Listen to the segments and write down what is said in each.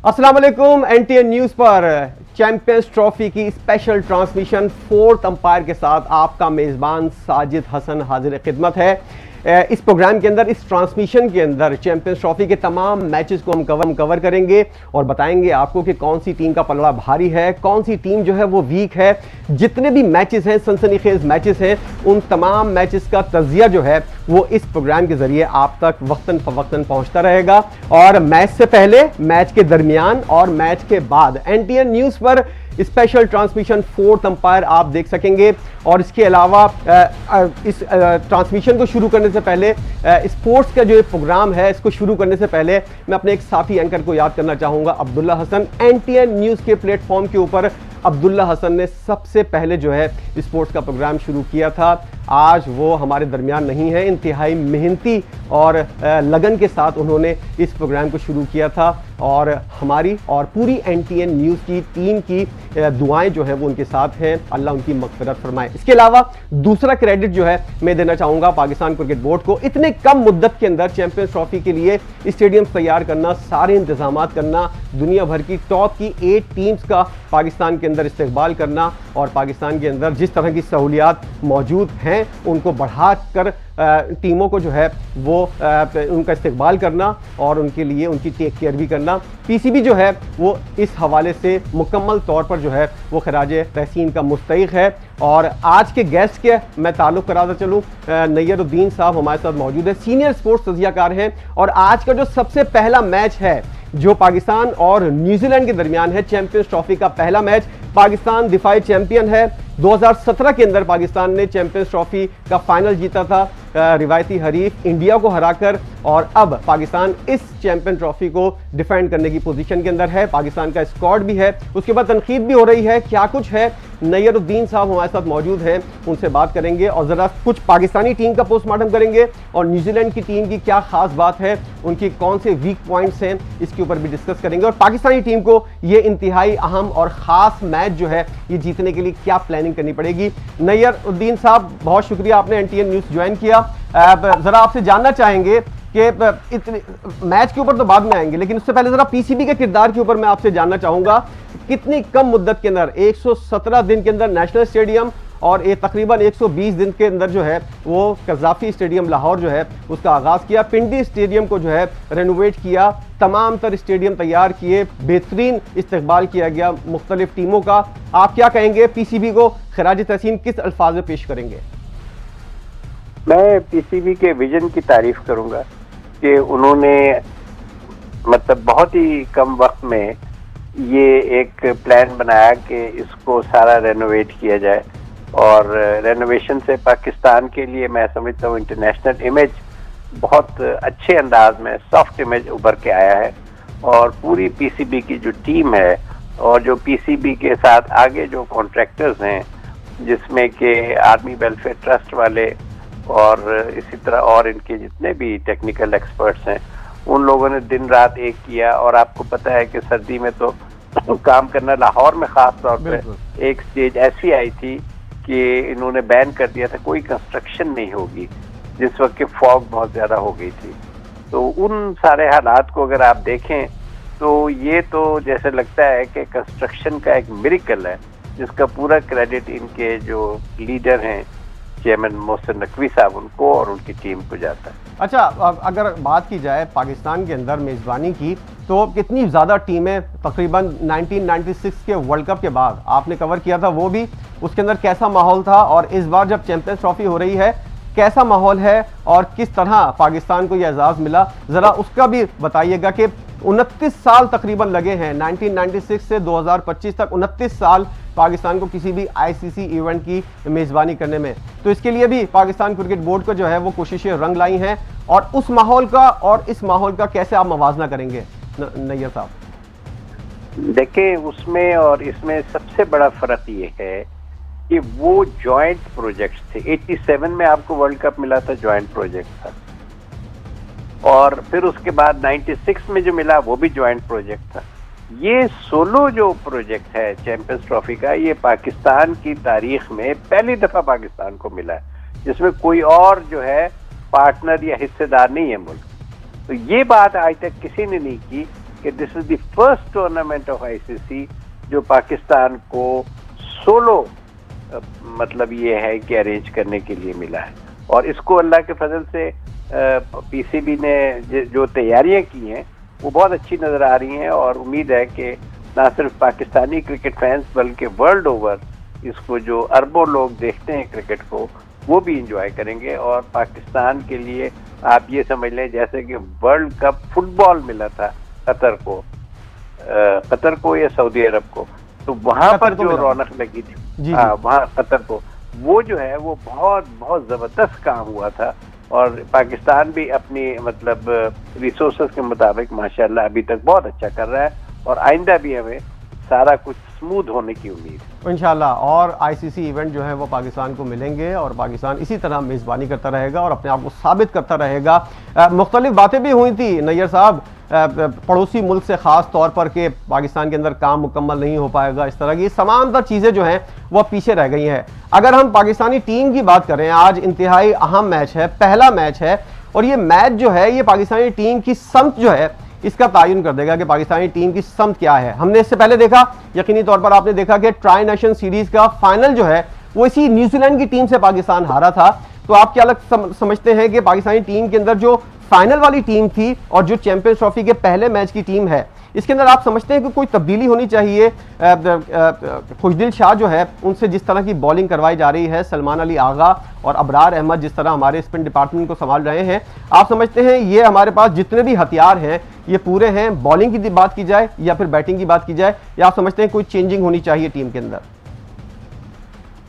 अस्सलाम वालेकुम। NTN news पर चैंपियंस ट्रॉफी की स्पेशल ट्रांसमिशन फोर्थ अंपायर के साथ आपका मेज़बान साजिद हसन हाजिर खिदमत है। इस प्रोग्राम के अंदर, इस ट्रांसमिशन के अंदर चैंपियंस ट्रॉफी के तमाम मैचेस को हम कवर करेंगे और बताएंगे आपको कि कौन सी टीम का पलड़ा भारी है, कौन सी टीम जो है वो वीक है। जितने भी मैचेस हैं, सनसनीखेज मैचेस हैं, उन तमाम मैचेस का तजिया जो है वो इस प्रोग्राम के जरिए आप तक वक्तन फवक्तन पहुंचता रहेगा। और मैच से पहले, मैच के दरमियान और मैच के बाद एनटीएन न्यूज़ पर स्पेशल ट्रांसमिशन फोर्थ अंपायर आप देख सकेंगे। और इसके अलावा इस ट्रांसमिशन को शुरू करने से पहले, स्पोर्ट्स का जो ये प्रोग्राम है इसको शुरू करने से पहले मैं अपने एक साथी एंकर को याद करना चाहूँगा, अब्दुल्ला हसन। एनटीएन न्यूज़ के प्लेटफॉर्म के ऊपर अब्दुल्ला हसन ने सबसे पहले जो है स्पोर्ट्स का प्रोग्राम शुरू किया था। आज वो हमारे दरमियान नहीं है। इंतहाई मेहनती और लगन के साथ उन्होंने इस प्रोग्राम को शुरू किया था और हमारी और पूरी एनटीएन न्यूज़ की टीम की दुआएं जो है वो उनके साथ हैं। अल्लाह उनकी मग़फ़िरत फरमाए। इसके अलावा दूसरा क्रेडिट जो है मैं देना चाहूँगा पाकिस्तान क्रिकेट बोर्ड को। इतने कम मुद्दत के अंदर चैंपियंस ट्रॉफी के लिए स्टेडियम तैयार करना, सारे इंतजाम करना, दुनिया भर की टॉप की 8 टीम्स का पाकिस्तान के अंदर इस्तेकबाल करना और पाकिस्तान के अंदर जिस तरह की सहूलियात मौजूद हैं उनको बढ़ाकर टीमों को जो है वो उनका इस्तेकबाल करना और उनके लिए उनकी टेक केयर भी करना। पीसीबी जो है वो इस हवाले से मुकम्मल तौर पर जो है वो खराज तहसीन का मुस्तहिक है। और आज के गेस्ट के मैं ताल्लुक़ कराता चलूँ, नैयरुद्दीन साहब हमारे साथ मौजूद है, सीनियर स्पोर्ट्स तजियाकार हैं। और आज का जो सबसे पहला मैच है जो पाकिस्तान और न्यूजीलैंड के दरमियान है, चैंपियंस ट्रॉफी का पहला मैच, पाकिस्तान दिफाई चैंपियन है। 2017 के अंदर पाकिस्तान ने चैंपियंस ट्रॉफी का फाइनल जीता था रिवायती हरीफ इंडिया को हराकर, और अब पाकिस्तान इस चैंपियन ट्रॉफी को डिफेंड करने की पोजीशन के अंदर है। पाकिस्तान का स्क्वाड भी है, उसके बाद तनकीद भी हो रही है। क्या कुछ है, नैयरुद्दीन साहब हमारे साथ मौजूद हैं, उनसे बात करेंगे और ज़रा कुछ पाकिस्तानी टीम का पोस्टमार्टम करेंगे और न्यूजीलैंड की टीम की क्या खास बात है, उनकी कौन से वीक पॉइंट्स हैं, इसके ऊपर भी डिस्कस करेंगे। और पाकिस्तानी टीम को ये इंतहाई अहम और ख़ास मैच जो है ये जीतने के लिए क्या प्लानिंग करनी पड़ेगी। नैयरुद्दीन साहब, बहुत शुक्रिया, आपने एनटीएन न्यूज़ ज्वाइन किया। ज़रा आपसे जानना चाहेंगे कि इतने मैच के ऊपर तो बाद में आएंगे, लेकिन उससे पहले ज़रा पीसीबी के किरदार के ऊपर मैं आपसे जानना चाहूँगा। कितनी कम मुद्दत के अंदर, 117 दिन के अंदर नेशनल स्टेडियम और ये तकरीबन 120 दिन के अंदर जो है वो कज़ाफ़ी स्टेडियम लाहौर जो है उसका आगाज़ किया। पिंडी स्टेडियम को जो है रेनोवेट किया, तमाम तर स्टेडियम तैयार किए, बेहतरीन इस्तकबाल किया गया मुख्तलिफ टीमों का। आप क्या कहेंगे, पीसीबी को खराज तहसीन किस अल्फाज में पेश करेंगे? मैं पीसीबी के विजन की तारीफ करूंगा कि उन्होंने मतलब बहुत ही कम वक्त में ये एक प्लान बनाया कि इसको सारा रेनोवेट किया जाए। और रेनोवेशन से पाकिस्तान के लिए मैं समझता हूँ इंटरनेशनल इमेज बहुत अच्छे अंदाज में, सॉफ्ट इमेज उभर के आया है। और पूरी पीसीबी की जो टीम है और जो पीसीबी के साथ आगे जो कॉन्ट्रैक्टर्स हैं, जिसमें कि आर्मी वेलफेयर ट्रस्ट वाले और इसी तरह और इनके जितने भी टेक्निकल एक्सपर्ट्स हैं, उन लोगों ने दिन रात एक किया। और आपको पता है कि सर्दी में तो काम करना, लाहौर में ख़ास तौर पे एक स्टेज ऐसी आई थी कि इन्होंने बैन कर दिया था, कोई कंस्ट्रक्शन नहीं होगी, जिस वक्त की फॉग बहुत ज़्यादा हो गई थी। तो उन सारे हालात को अगर आप देखें तो ये तो जैसे लगता है कि कंस्ट्रक्शन का एक मिरेकल है, जिसका पूरा क्रेडिट इनके जो लीडर हैं चेयरमैन मोहसिन नकवी साहब, उनको और उनकी टीम को जाता है। अच्छा, अगर बात की जाए पाकिस्तान के अंदर मेज़बानी की, तो कितनी ज़्यादा टीमें तकरीबन 1996 के वर्ल्ड कप के बाद आपने कवर किया था, वो भी उसके अंदर कैसा माहौल था, और इस बार जब चैंपियंस ट्रॉफी हो रही है कैसा माहौल है और किस तरह पाकिस्तान को यह एजाज़ मिला, ज़रा उसका भी बताइएगा। कि 29 साल तकरीबन लगे हैं, 1996 से 2025 तक 29 साल पाकिस्तान को किसी भी आईसीसी इवेंट की मेज़बानी करने में, तो इसके लिए भी पाकिस्तान क्रिकेट बोर्ड को जो है वो कोशिशें रंग लाई हैं। और उस माहौल का और इस माहौल का कैसे आप मवाजना करेंगे नैयर साहब? देखें, उसमें और इसमें सबसे बड़ा फ़र्क ये है कि वो जॉइंट प्रोजेक्ट्स थे। 87 में आपको वर्ल्ड कप मिला था, जॉइंट प्रोजेक्ट था। और फिर उसके बाद 96 में जो मिला वो भी जॉइंट प्रोजेक्ट था। ये सोलो जो प्रोजेक्ट है चैंपियंस ट्रॉफी का, ये पाकिस्तान की तारीख में पहली दफा पाकिस्तान को मिला है, जिसमें कोई और जो है पार्टनर या हिस्सेदार नहीं है मुल्क। तो ये बात आज तक किसी ने नहीं की कि this is the first tournament of ICC जो पाकिस्तान को सोलो मतलब ये है कि अरेंज करने के लिए मिला है। और इसको अल्लाह के फजल से पीसीबी ने जो तैयारियां की हैं वो बहुत अच्छी नजर आ रही हैं, और उम्मीद है कि ना सिर्फ पाकिस्तानी क्रिकेट फैंस बल्कि वर्ल्ड ओवर इसको जो अरबों लोग देखते हैं क्रिकेट को वो भी इंजॉय करेंगे। और पाकिस्तान के लिए आप ये समझ लें जैसे कि वर्ल्ड कप फुटबॉल मिला था कतर को या सऊदी अरब को, तो वहां पर जो रौनक लगी थी वहां कतर को, वो जो है वो बहुत बहुत जबरदस्त काम हुआ था। और पाकिस्तान भी अपनी मतलब रिसोर्सेज के मुताबिक माशाल्लाह अभी तक बहुत अच्छा कर रहा है, और आइंदा भी हमें सारा कुछ स्मूथ होने की उम्मीद है इंशाल्लाह। और आईसीसी इवेंट जो है वो पाकिस्तान को मिलेंगे और पाकिस्तान इसी तरह मेज़बानी करता रहेगा और अपने आप को साबित करता रहेगा। मुख्तलिफ बातें भी हुई थी नैयर साहब पड़ोसी मुल्क से ख़ास तौर पर कि पाकिस्तान के अंदर काम मुकम्मल नहीं हो पाएगा, इस तरह की तमाम तर चीज़ें जो हैं वह पीछे रह गई हैं। अगर हम पाकिस्तानी टीम की बात करें, आज इंतहाई अहम मैच है, पहला मैच है, और ये मैच जो है ये पाकिस्तानी टीम की समत जो है इसका तयन कर देगा कि पाकिस्तानी टीम की समत क्या है। हमने इससे पहले देखा, यकीनी तौर पर आपने देखा कि ट्राई नेशन सीरीज का फाइनल जो है वो इसी न्यूजीलैंड की टीम से पाकिस्तान हारा था। तो आप क्या समझते हैं कि पाकिस्तानी टीम के अंदर जो फाइनल वाली टीम थी और जो चैंपियंस ट्रॉफी के पहले मैच की टीम है, इसके अंदर आप समझते हैं कि कोई तब्दीली होनी चाहिए? खुशदिल शाह जो है उनसे जिस तरह की बॉलिंग करवाई जा रही है, सलमान अली आगा और अबरार अहमद जिस तरह हमारे स्पिन डिपार्टमेंट को संभाल रहे हैं, आप समझते हैं ये हमारे पास जितने भी हथियार हैं ये पूरे हैं? बॉलिंग की बात की जाए या फिर बैटिंग की बात की जाए, या आप समझते हैं कोई चेंजिंग होनी चाहिए टीम के अंदर?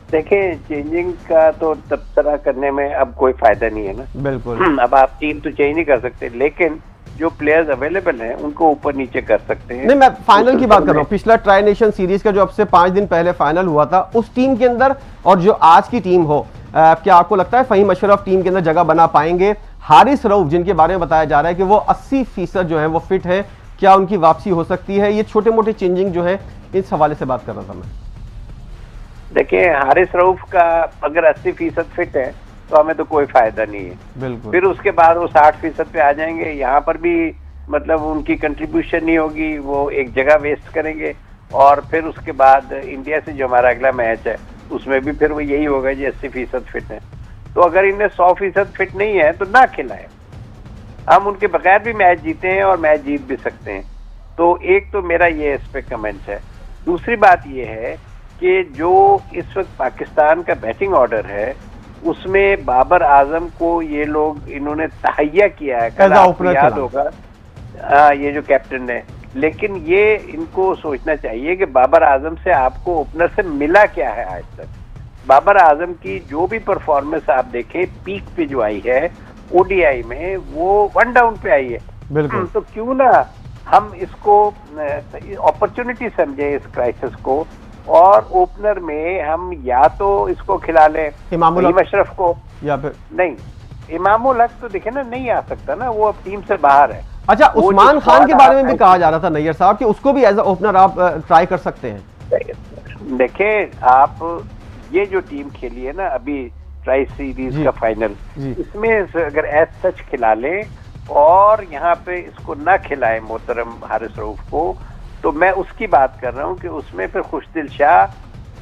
देखिए, चेंजिंग का तो तबसरा करने में अब कोई फायदा नहीं है ना। बिल्कुल। अब आप टीम तो चेंज नहीं कर सकते, लेकिन जो प्लेयर्स अवेलेबल हैं उनको ऊपर नीचे कर सकते हैं। नहीं, मैं फाइनल की बात कर रहा हूँ। पिछला ट्राई नेशन सीरीज का जो अब से 5 दिन पहले फाइनल हुआ था, उस टीम के अंदर और जो आज की टीम हो, क्या आपको लगता है फहीम अशरफ टीम के अंदर जगह बना पाएंगे? हारिस रऊफ जिनके बारे में बताया जा रहा है कि वो 80% जो है वो फिट है, क्या उनकी वापसी हो सकती है? ये छोटे मोटे चेंजिंग जो है इस हवाले से बात कर रहा था मैं। देखिए, हारिस रऊफ का अगर 80% फिट है तो हमें तो कोई फायदा नहीं है। बिल्कुल। फिर उसके बाद वो 60% पे आ जाएंगे, यहाँ पर भी मतलब उनकी कंट्रीब्यूशन नहीं होगी, वो एक जगह वेस्ट करेंगे। और फिर उसके बाद इंडिया से जो हमारा अगला मैच है उसमें भी फिर वो यही होगा जी 80% फिट है। तो अगर इन्हें 100% फिट नहीं है तो ना खिलाएं, हम उनके बगैर भी मैच जीते हैं और मैच जीत भी सकते हैं। तो एक तो मेरा ये इस पे कमेंट है। दूसरी बात ये है कि जो इस वक्त पाकिस्तान का बैटिंग ऑर्डर है उसमें बाबर आजम को ये लोग इन्होंने तहैया किया है, कल आपको याद होगा, ये जो कैप्टन है। लेकिन ये इनको सोचना चाहिए कि बाबर आजम से आपको ओपनर से मिला क्या है आज तक। बाबर आजम की जो भी परफॉर्मेंस आप देखें पीक पे जो आई है ओडीआई में, वो 1 डाउन पे आई है। बिल्कुल। तो क्यों ना हम इसको अपॉर्चुनिटी समझे इस क्राइसिस को, और ओपनर में हम या तो इसको खिला लें फहीम अशरफ को, या फिर नहीं, इमामुल हक तो देखे ना नहीं आ सकता ना, वो अब टीम से बाहर है। अच्छा, उस्मान खान के बारे में भी कहा जा रहा था नैयर साहब कि उसको भी एज अ ओपनर आप ट्राई कर सकते हैं। देखें, आप ये जो टीम खेली है ना अभी ट्राई सीरीज का फाइनल, इसमें अगर एज सच खिला लें और यहाँ पे इसको ना खिलाए मोहतरम हारिस रऊफ को, तो मैं उसकी बात कर रहा हूँ कि उसमें फिर खुशदिल शाह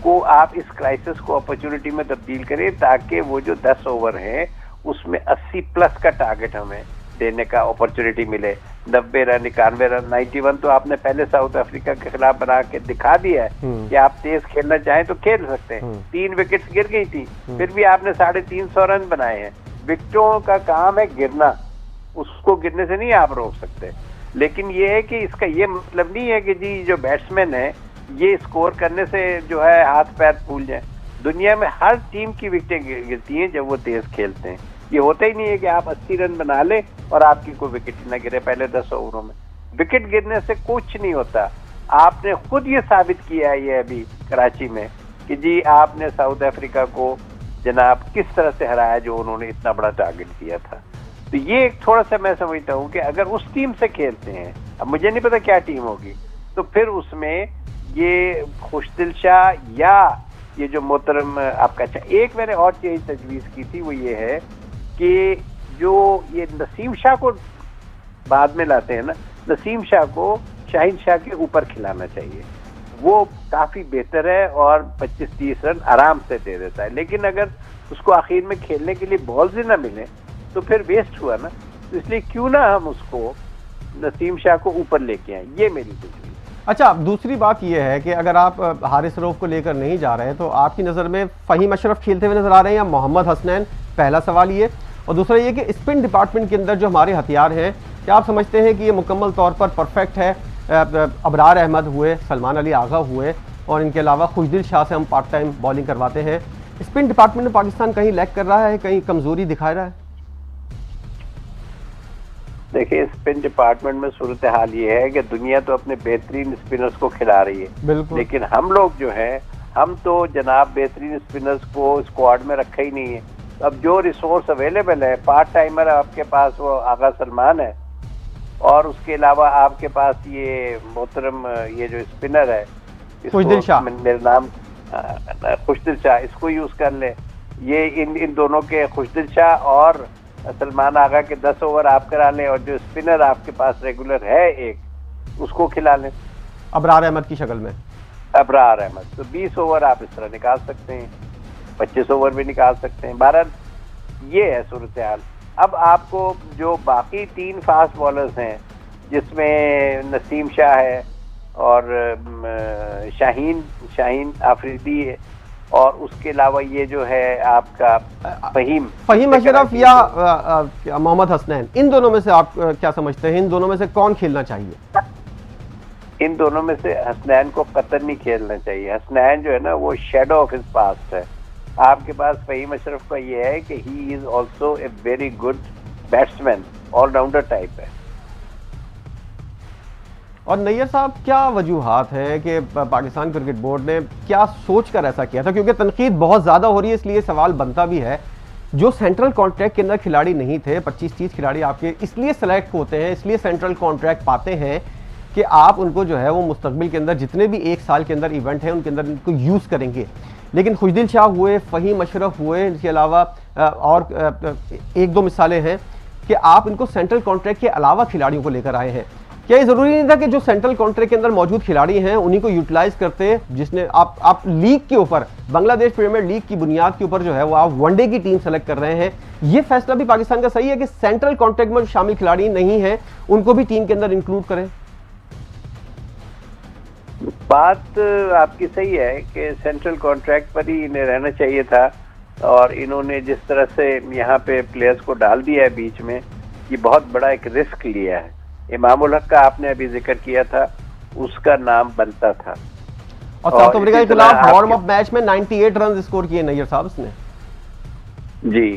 को आप इस क्राइसिस को अपॉर्चुनिटी में तब्दील करें, ताकि वो जो 10 ओवर है उसमें 80+ का टारगेट हमें देने का अपॉर्चुनिटी मिले। 90 रन, 91 रन, 91 तो आपने पहले साउथ अफ्रीका के खिलाफ बना के दिखा दिया है कि आप तेज खेलना चाहें तो खेल सकते हैं। 3 विकेट्स गिर गई थी, फिर भी आपने 350 रन बनाए हैं। विकेटों का काम है गिरना, उसको गिरने से नहीं आप रोक सकते। लेकिन ये है कि इसका ये मतलब नहीं है कि जी जो बैट्समैन है ये स्कोर करने से जो है हाथ पैर फूल जाए। दुनिया में हर टीम की विकेटें गिरती हैं जब वो तेज खेलते हैं। ये होता ही नहीं है कि आप 80 रन बना ले और आपकी कोई विकेट न गिरे पहले 10 ओवरों में। विकेट गिरने से कुछ नहीं होता। आपने खुद ये साबित किया है ये अभी कराची में कि जी आपने साउथ अफ्रीका को जनाब किस तरह से हराया जो उन्होंने इतना बड़ा टारगेट दिया था। तो ये थोड़ा सा मैं समझता हूँ कि अगर उस टीम से खेलते हैं, अब मुझे नहीं पता क्या टीम होगी, तो फिर उसमें ये खुशदिल शाह या ये जो मोहतरम आपका, अच्छा एक मैंने और चीज तजवीज़ की थी, वो ये है कि जो ये नसीम शाह को बाद में लाते हैं ना, नसीम शाह को शाहीन शाह के ऊपर खिलाना चाहिए। वो काफी बेहतर है और 25-30 रन आराम से दे देता है। लेकिन अगर उसको आखिर में खेलने के लिए बॉल्स ही ना मिले तो फिर वेस्ट हुआ ना। तो इसलिए क्यों ना हम उसको नसीम शाह को ऊपर लेके आए, ये मेरी सोच है। अच्छा, दूसरी बात यह है कि अगर आप हारिस रऊफ को लेकर नहीं जा रहे हैं तो आपकी नज़र में फ़हीम अशरफ खेलते हुए नजर आ रहे हैं या मोहम्मद हसनैन? पहला सवाल ये। और दूसरा ये कि स्पिन डिपार्टमेंट के अंदर जो हमारे हथियार हैं, क्या आप समझते हैं कि ये मुकम्मल तौर पर परफेक्ट है? अबरार अहमद हुए, सलमान अली आगा हुए और इनके अलावा खुशदिल शाह से हम पार्ट टाइम बॉलिंग करवाते हैं। स्पिन डिपार्टमेंट में पाकिस्तान कहीं लैग कर रहा है, कहीं कमज़ोरी दिखा रहा है? देखिए, स्पिन डिपार्टमेंट में सूरत हाल ये है कि दुनिया तो अपने बेहतरीन स्पिनर्स को खिला रही है, लेकिन हम लोग जो है, हम तो जनाब बेहतरीन स्पिनर्स को स्क्वाड में रखा ही नहीं है। अब जो रिसोर्स अवेलेबल है, पार्ट टाइमर आपके पास वो आगा सलमान है और उसके अलावा आपके पास ये मोहतरम ये जो स्पिनर है खुशदिल शाह, मेरा नाम खुशदिल शाह, इसको यूज कर ले। ये इन दोनों के खुशदिल शाह और सलमान आगा के 10 ओवर आप करा लें और जो स्पिनर आपके पास रेगुलर है एक, उसको खिला लें अबरार अहमद की शक्ल में। अबरार अहमद तो 20 ओवर आप इस तरह निकाल सकते हैं, 25 ओवर भी निकाल सकते हैं। 12 ये है सूरत हाल। अब आपको जो बाकी 3 फास्ट बॉलर्स हैं, जिसमें नसीम शाह है और शाहीन आफरीदी है और उसके अलावा ये जो है आपका फ़हीम अशरफ या मोहम्मद हसनैन, इन दोनों में से आप क्या समझते हैं? इन दोनों में से कौन खेलना चाहिए? इन दोनों में से हसनैन को कतई नहीं खेलना चाहिए। हसनैन जो है ना, वो शेडो ऑफ हिज पास्ट है। आपके पास फ़हीम अशरफ का ये है कि he is also a very good batsman, all rounder type है। और नैयर साहब, क्या वजूहात हैं कि पाकिस्तान क्रिकेट बोर्ड ने क्या सोचकर ऐसा किया था? क्योंकि तनकीद बहुत ज़्यादा हो रही है, इसलिए सवाल बनता भी है। जो सेंट्रल कॉन्ट्रैक्ट के अंदर खिलाड़ी नहीं थे, 25-30 खिलाड़ी आपके इसलिए सेलेक्ट होते हैं, इसलिए सेंट्रल कॉन्ट्रैक्ट पाते हैं कि आप उनको जो है वो मुस्तकबिल के अंदर जितने भी एक साल के अंदर इवेंट हैं उनके अंदर इनको यूज़ करेंगे। लेकिन खुशदिल शाह हुए, फ़हीम अशरफ हुए, इसके अलावा और 1-2 मिसालें हैं कि आप इनको सेंट्रल कॉन्ट्रैक्ट के अलावा खिलाड़ियों को लेकर आए हैं। क्या ये ज़रूरी नहीं था कि जो सेंट्रल कॉन्ट्रैक्ट के अंदर मौजूद खिलाड़ी हैं उन्हीं को यूटिलाइज करते, जिसने आप लीग के ऊपर, बांग्लादेश प्रीमियर लीग की बुनियाद के ऊपर जो है वो आप वनडे की टीम सेलेक्ट कर रहे हैं? ये फैसला भी पाकिस्तान का सही है कि सेंट्रल कॉन्ट्रैक्ट में जो शामिल खिलाड़ी नहीं हैं उनको भी टीम के अंदर इंक्लूड करें? बात आपकी सही है कि सेंट्रल कॉन्ट्रैक्ट पर ही इन्हें रहना चाहिए था और इन्होंने जिस तरह से यहाँ पे प्लेयर्स को डाल दिया है बीच में, ये बहुत बड़ा एक रिस्क लिया है। इमामुल हक का आपने अभी जिक्र किया था, उसका नाम बनता था। और साउथ अफ्रीका के खिलाफ वार्म अप मैच में 98 रन स्कोर किए नैयर साहब ने। जी,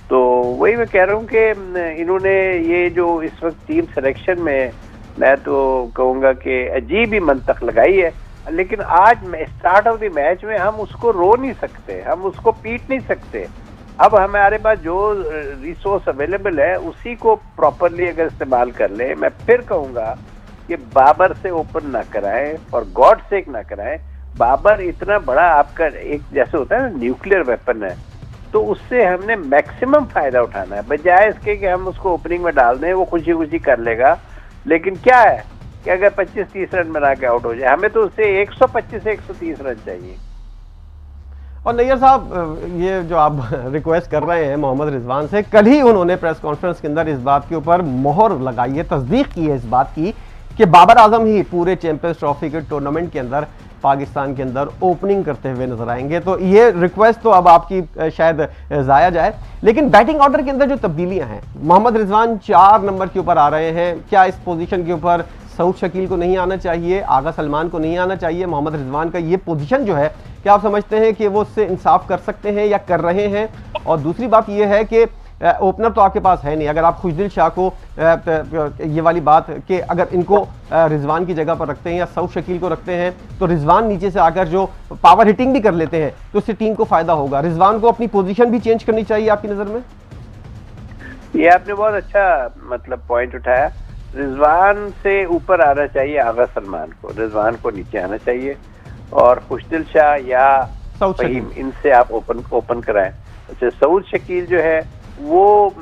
तो वही मैं कह रहा हूँ कि इन्होंने ये जो इस वक्त टीम सिलेक्शन में, मैं तो कहूँगा कि अजीब ही मंतक लगाई है। लेकिन आज स्टार्ट ऑफ द मैच में हम उसको रो नहीं सकते, हम उसको पीट नहीं सकते। अब हमारे पास जो रिसोर्स अवेलेबल है उसी को प्रॉपरली अगर इस्तेमाल कर ले। मैं फिर कहूँगा कि बाबर से ओपन ना कराएं, और गॉड सेक ना कराएं। बाबर इतना बड़ा आपका एक जैसे होता है ना न्यूक्लियर वेपन है, तो उससे हमने मैक्सिमम फायदा उठाना है, बजाय इसके कि हम उसको ओपनिंग में डाल दें, वो खुशी खुशी कर लेगा। लेकिन क्या है कि अगर 25-30 रन बना के आउट हो जाए, हमें तो उससे 125 से 130 रन चाहिए। और नैयर साहब, ये जो आप रिक्वेस्ट कर रहे हैं मोहम्मद रिजवान से, कल ही उन्होंने प्रेस कॉन्फ्रेंस के अंदर इस बात के ऊपर मोहर लगाई है, तस्दीक की है इस बात की कि बाबर आजम ही पूरे चैंपियंस ट्रॉफी के टूर्नामेंट के अंदर पाकिस्तान के अंदर ओपनिंग करते हुए नजर आएंगे। तो ये रिक्वेस्ट तो अब आपकी शायद जाया जाए। लेकिन बैटिंग ऑर्डर के अंदर जो तब्दीलियां हैं, मोहम्मद रिजवान 4 नंबर के ऊपर आ रहे हैं, क्या इस पोजीशन के ऊपर सऊद शकील को नहीं आना चाहिए, आगा सलमान को नहीं आना चाहिए? मोहम्मद रिजवान का ये पोजीशन जो है, क्या आप समझते हैं कि वो उससे इंसाफ कर सकते हैं या कर रहे हैं? और दूसरी बात यह है कि ओपनर तो आपके पास है नहीं। अगर आप खुशदिल शाह को ये वाली बात कि अगर इनको रिजवान की जगह पर रखते हैं या सऊद शकील को रखते हैं तो रिजवान नीचे से आकर जो पावर हिटिंग भी कर लेते हैं तो उससे टीम को फायदा होगा। रिजवान को अपनी पोजीशन भी चेंज करनी चाहिए आपकी नजर में? ये आपने बहुत अच्छा मतलब पॉइंट उठाया। रिजवान से ऊपर आना चाहिए आगा सलमान को, रिजवान को नीचे आना चाहिए, और खुशदिल शाह या फ़हीम, इनसे आप ओपन कराएं। अच्छा, सऊद शकील जो है वो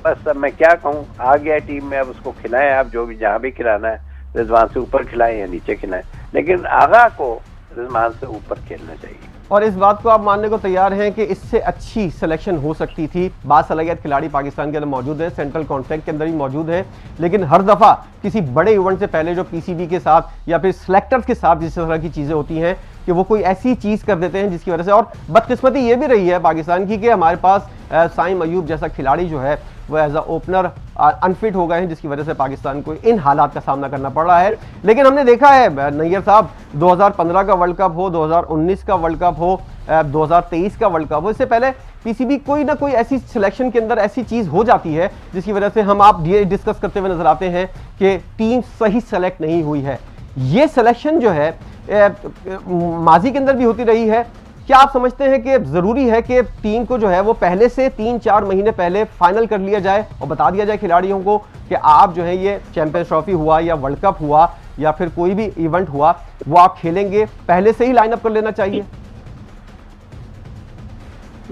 बस अब मैं क्या कहूँ, आ गया टीम में, अब उसको खिलाएं आप, जो भी जहाँ भी खिलाना है, रिजवान से ऊपर खिलाएं या नीचे खिलाएं, लेकिन आगा को रिजवान से ऊपर खेलना चाहिए। और इस बात को आप मानने को तैयार हैं कि इससे अच्छी सिलेक्शन हो सकती थी? बासलाहियत खिलाड़ी पाकिस्तान के अंदर मौजूद हैं, सेंट्रल कॉन्ट्रैक्ट के अंदर ही मौजूद हैं, लेकिन हर दफा किसी बड़े इवेंट से पहले जो पीसीबी के साथ या फिर सिलेक्टर्स के साथ जिस तरह की चीजें होती हैं कि वो कोई ऐसी चीज कर देते हैं जिसकी वजह से, और बदकिस्मती ये भी रही है पाकिस्तान की कि हमारे पास साइम अयूब जैसा खिलाड़ी जो है वो एज अ ओपनर अनफिट हो गए हैं, जिसकी वजह से पाकिस्तान को इन हालात का सामना करना पड़ रहा है। लेकिन हमने देखा है नैयर साहब, 2015 का वर्ल्ड कप हो, 2019 का वर्ल्ड कप हो, 2023 का वर्ल्ड कप हो, इससे पहले पीसीबी कोई ना कोई ऐसी सिलेक्शन के अंदर ऐसी चीज हो जाती है जिसकी वजह से हम आप ये डिस्कस करते हुए नजर आते हैं कि टीम सही सेलेक्ट नहीं हुई है। ये सिलेक्शन जो है माजी के अंदर भी होती रही है। क्या आप समझते हैं कि जरूरी है कि टीम को जो है वो पहले से 3-4 महीने पहले फाइनल कर लिया जाए और बता दिया जाए खिलाड़ियों को कि आप जो है ये चैंपियंस ट्रॉफी हुआ या वर्ल्ड कप हुआ या फिर कोई भी इवेंट हुआ वो आप खेलेंगे, पहले से ही लाइनअप कर लेना चाहिए?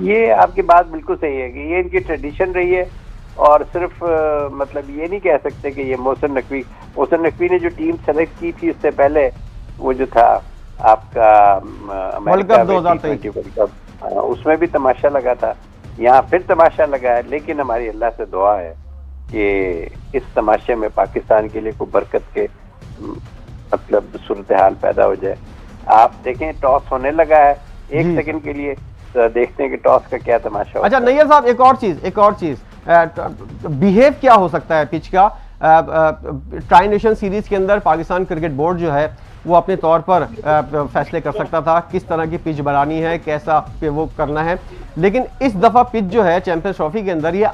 ये आपकी बात बिल्कुल सही है कि ये इनकी ट्रेडिशन रही है, और सिर्फ मतलब ये नहीं कह सकते कि ये मोहसिन नकवी ने जो टीम सेलेक्ट की थी उससे पहले, वो जो था आपका वर्ल्ड कप 2023 वर्ल्ड कप, उसमें भी तमाशा लगा था, यहाँ फिर तमाशा लगा है। लेकिन हमारी अल्लाह से दुआ है कि इस तमाशे में पाकिस्तान के लिए कोई बरकत के मतलब सूरत हाल पैदा हो जाए। आप देखें टॉस होने लगा है, एक सेकंड के लिए तो देखते हैं कि टॉस का क्या तमाशा होता है। अच्छा नैयर साहब, एक और चीज बिहेव क्या हो सकता है पिच का? ट्राई नेशन सीरीज के अंदर पाकिस्तान क्रिकेट बोर्ड जो है वो अपने तौर पर फैसले कर सकता था किस तरह की पिच बनानी है, कैसा पे वो करना है, लेकिन इस दफा पिच जो है चैंपियंस ट्रॉफी के अंदर ये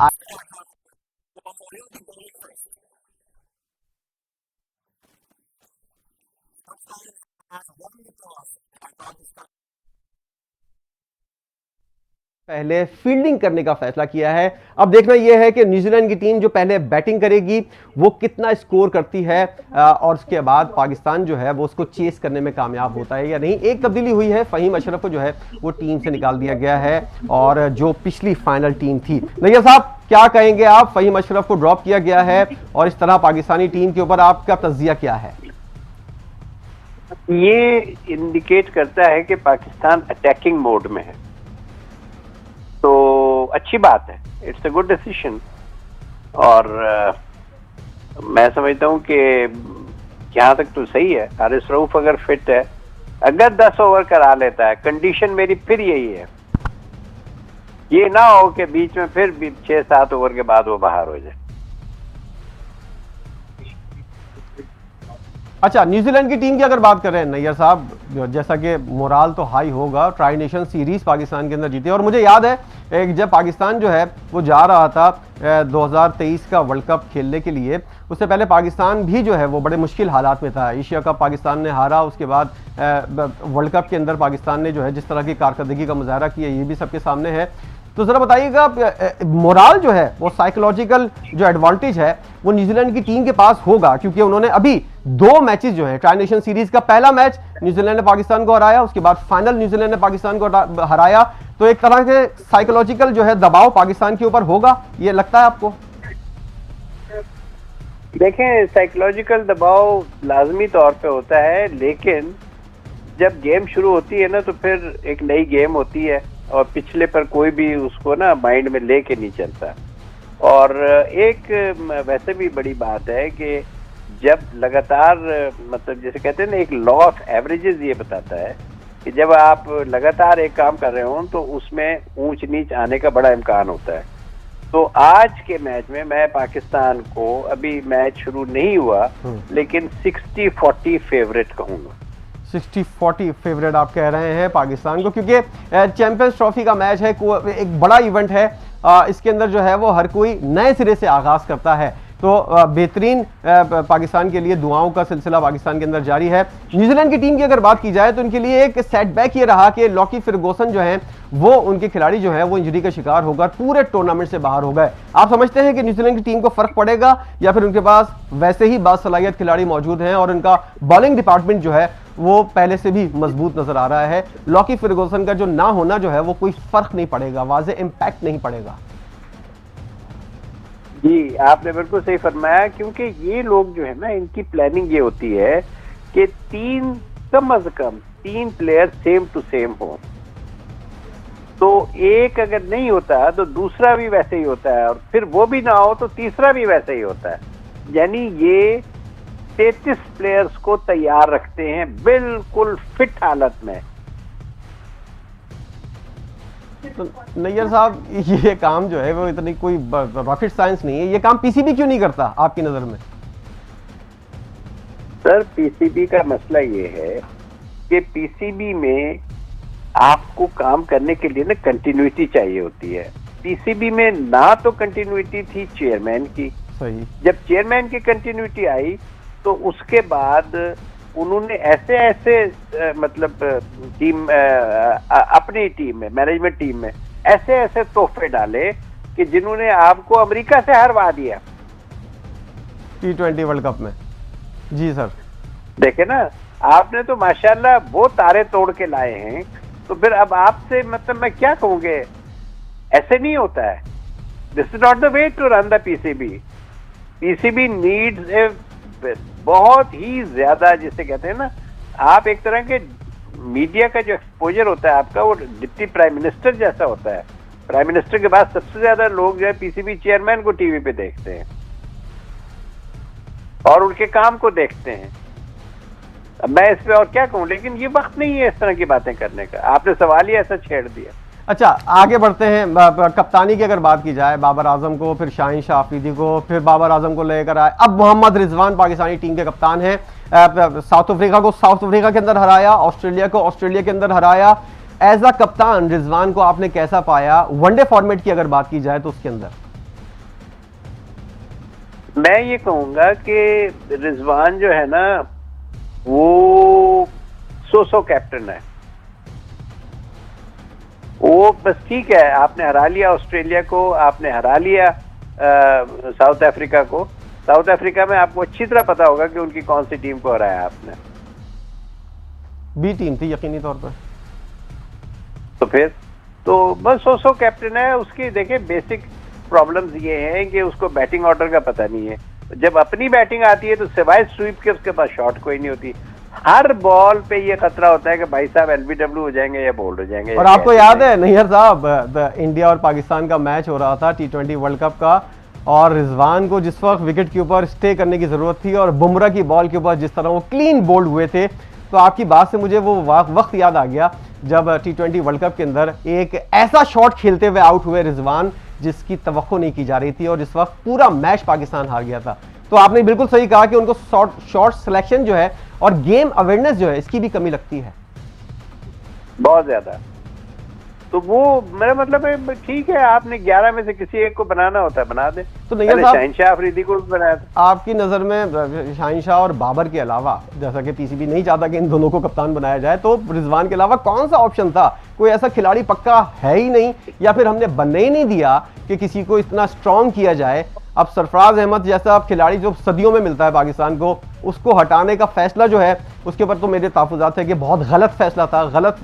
पहले फील्डिंग करने का फैसला किया है। अब देखना यह है कि न्यूजीलैंड की टीम जो पहले बैटिंग करेगी वो कितना स्कोर करती है और उसके बाद पाकिस्तान जो है वो उसको चेस करने में कामयाब होता है या नहीं। एक तब्दीली हुई है, फ़हीम अशरफ को जो है वो टीम से निकाल दिया गया है और जो पिछली फाइनल टीम थी। नैयर साहब क्या कहेंगे आप? फ़हीम अशरफ को ड्रॉप किया गया है और इस तरह पाकिस्तानी टीम के ऊपर आपका तज्जिया क्या है? ये इंडिकेट करता है कि पाकिस्तान अटैकिंग मोड में है, तो अच्छी बात है, इट्स अ गुड डिसीजन। और मैं समझता हूं कि यहाँ तक तो सही है। हारिस रऊफ अगर फिट है, अगर 10 ओवर करा लेता है, कंडीशन मेरी फिर यही है, ये ना हो कि बीच में फिर 6-7 ओवर के बाद वो बाहर हो जाए। अच्छा, न्यूजीलैंड की टीम की अगर बात कर रहे हैं नैयर साहब, जैसा कि मोराल तो हाई होगा, ट्राई नेशन सीरीज पाकिस्तान के अंदर जीती और मुझे याद है जब पाकिस्तान जो है वो जा रहा था 2023 का वर्ल्ड कप खेलने के लिए, उससे पहले पाकिस्तान भी जो है वो बड़े मुश्किल हालात में था। एशिया कप पाकिस्तान ने हारा, उसके बाद वर्ल्ड कप के अंदर पाकिस्तान ने जो है जिस तरह की कारकर्दगी का मुजाहरा किया ये भी सबके सामने है। तो जरा बताइएगा मोराल जो है वो साइकोलॉजिकल जो एडवांटेज है वो न्यूजीलैंड की टीम के पास होगा, क्योंकि उन्होंने अभी 2 मैचेस जो है ट्राई नेशन सीरीज का पहला मैच न्यूजीलैंड ने पाकिस्तान को हराया, उसके बाद फाइनल न्यूजीलैंड ने पाकिस्तान को हराया, तो एक तरह के साइकोलॉजिकल जो है दबाव पाकिस्तान के ऊपर होगा, ये लगता है आपको? देखें, साइकोलॉजिकल दबाव लाजमी तौर पे होता है, लेकिन जब गेम शुरू होती है ना तो फिर एक नई गेम होती है और पिछले पर कोई भी उसको ना माइंड में लेके नहीं चलता। और एक वैसे भी बड़ी बात है कि जब लगातार मतलब जैसे कहते हैं ना, एक लॉ ऑफ एवरेजेस ये बताता है कि जब आप लगातार एक काम कर रहे हो तो उसमें ऊंच नीच आने का बड़ा इम्कान होता है। तो आज के मैच में मैं पाकिस्तान को, अभी मैच शुरू नहीं हुआ, लेकिन 60-40 फेवरेट कहूंगा। 60-40 फेवरेट आप कह रहे हैं पाकिस्तान को, क्योंकि चैंपियंस ट्रॉफी का मैच है, एक बड़ा इवेंट है, इसके अंदर जो है वो हर कोई नए सिरे से आगाज करता है, तो बेहतरीन पाकिस्तान के लिए दुआओं का सिलसिला पाकिस्तान के अंदर जारी है। न्यूजीलैंड की टीम की अगर बात की जाए तो इनके लिए एक सेटबैक ये रहा कि लॉकी फर्गूसन जो है वो उनके खिलाड़ी जो है वो इंजरी का शिकार होकर पूरे टूर्नामेंट से बाहर हो गए। आप समझते हैं कि न्यूजीलैंड की टीम को फर्क पड़ेगा या फिर उनके पास वैसे ही बासलाहियत खिलाड़ी मौजूद हैं और उनका बॉलिंग डिपार्टमेंट जो है वो पहले से भी मजबूत नजर आ रहा है? लॉकी फर्गूसन का जो ना होना जो है वो कोई फर्क नहीं पड़ेगा, वाज़े इम्पैक्ट नहीं पड़ेगा? जी, आपने बिल्कुल सही फरमाया, क्योंकि ये लोग जो है ना, इनकी प्लानिंग ये होती है कि कम से कम 3 प्लेयर सेम टू सेम हो। तो एक अगर नहीं होता तो दूसरा भी वैसे ही होता है, और फिर वो भी ना हो तो तीसरा भी वैसे ही होता है। यानी ये 33 प्लेयर्स को तैयार रखते हैं बिल्कुल फिट हालत में। तो नैयर साहब, ये काम जो है वो इतनी कोई रॉकेट साइंस नहीं है, ये काम पीसीबी क्यों नहीं करता आपकी नजर में? सर, पीसीबी का मसला ये है कि पीसीबी में आपको काम करने के लिए ना कंटिन्यूटी चाहिए होती है। पीसीबी में ना तो कंटिन्यूटी थी चेयरमैन की। सही। जब चेयरमैन की कंटिन्यूटी आई तो उसके बाद उन्होंने ऐसे ऐसे मतलब टीम अपनी टीम में, मैनेजमेंट टीम में ऐसे ऐसे तोहफे डाले कि जिन्होंने आपको अमेरिका से हरवा दिया T20 वर्ल्ड कप में। जी सर। देखे ना, आपने तो माशाल्लाह वो तारे तोड़ के लाए हैं। तो फिर अब आपसे मतलब मैं क्या कहूँगे, ऐसे नहीं होता है। This is not the way to run the PCB. PCB needs a बहुत ही ज्यादा, जिसे कहते हैं ना, आप एक तरह के मीडिया का जो एक्सपोजर होता है आपका, वो डिप्टी प्राइम मिनिस्टर जैसा होता है। प्राइम मिनिस्टर के बाद सबसे ज्यादा लोग जो है पीसीबी चेयरमैन को टीवी पे देखते हैं और उनके काम को देखते हैं। अब मैं इस पे और क्या कहूँ, लेकिन ये वक्त नहीं है इस तरह की बातें करने का। आपने सवाल ही ऐसा छेड़ दिया। अच्छा, आगे बढ़ते हैं। कप्तानी की अगर बात की जाए, बाबर आजम को, फिर शाहीन शाह अफरीदी को, फिर बाबर आजम को लेकर आए, अब मोहम्मद रिजवान पाकिस्तानी टीम के कप्तान हैं। साउथ अफ्रीका को साउथ अफ्रीका के अंदर हराया, ऑस्ट्रेलिया को ऑस्ट्रेलिया के अंदर हराया। एज अ कप्तान रिजवान को आपने कैसा पाया? वनडे फॉर्मेट की अगर बात की जाए तो उसके अंदर मैं ये कहूंगा कि रिजवान जो है ना, वो सो कैप्टन है। वो बस ठीक है, आपने हरा लिया ऑस्ट्रेलिया को, आपने हरा लिया साउथ अफ्रीका को। साउथ अफ्रीका में आपको अच्छी तरह पता होगा कि उनकी कौन सी टीम को हराया आपने। बी टीम थी यकीनी तौर पर। तो फिर तो बस सो कैप्टन है। उसकी देखिए बेसिक प्रॉब्लम्स ये हैं कि उसको बैटिंग ऑर्डर का पता नहीं है। जब अपनी बैटिंग आती है तो सिवाय स्वीप के उसके पास शॉट कोई नहीं होती। हर बॉल पे ये खतरा होता है कि भाई साहब एलबीडब्ल्यू हो जाएंगे या बोल्ड हो जाएंगे। और आपको याद है नैयर साहब, इंडिया और पाकिस्तान का मैच हो रहा था T20 वर्ल्ड कप का, और रिजवान को जिस वक्त विकेट के ऊपर स्टे करने की जरूरत थी और बुमराह की बॉल के ऊपर जिस तरह वो क्लीन बोल्ड हुए थे, तो आपकी बात से मुझे वो वक्त याद आ गया जब T20 वर्ल्ड कप के अंदर एक ऐसा शॉट खेलते हुए आउट हुए रिजवान जिसकी तवक्को नहीं की जा रही थी, और जिस वक्त पूरा मैच पाकिस्तान हार गया था। तो आपने बिल्कुल सही कहा कि उनको शॉट सिलेक्शन जो है और गेम अवेयरनेस जो है, इसकी भी कमी लगती है बहुत ज्यादा। तो वो मेरा मतलब है, ठीक है, आपने 11 में से किसी एक को बनाना होता है बना दे। तो नैयर साहब, शाहीन शाह अफरीदी को भी बनाया था। आपकी नजर में शाहीन शाह और बाबर के अलावा, जैसा कि पीसीबी नहीं चाहता कि इन दोनों को कप्तान बनाया जाए, तो रिजवान के अलावा कौन सा ऑप्शन था? कोई ऐसा खिलाड़ी पक्का है ही नहीं, या फिर हमने बनने ही नहीं दिया कि किसी को इतना स्ट्रॉन्ग किया जाए? अब सरफराज अहमद जैसा खिलाड़ी जो सदियों में मिलता है पाकिस्तान को, उसको हटाने का फैसला जो है उसके ऊपर तो मेरे तहफ़्फ़ुज़ात है कि बहुत गलत फैसला था, गलत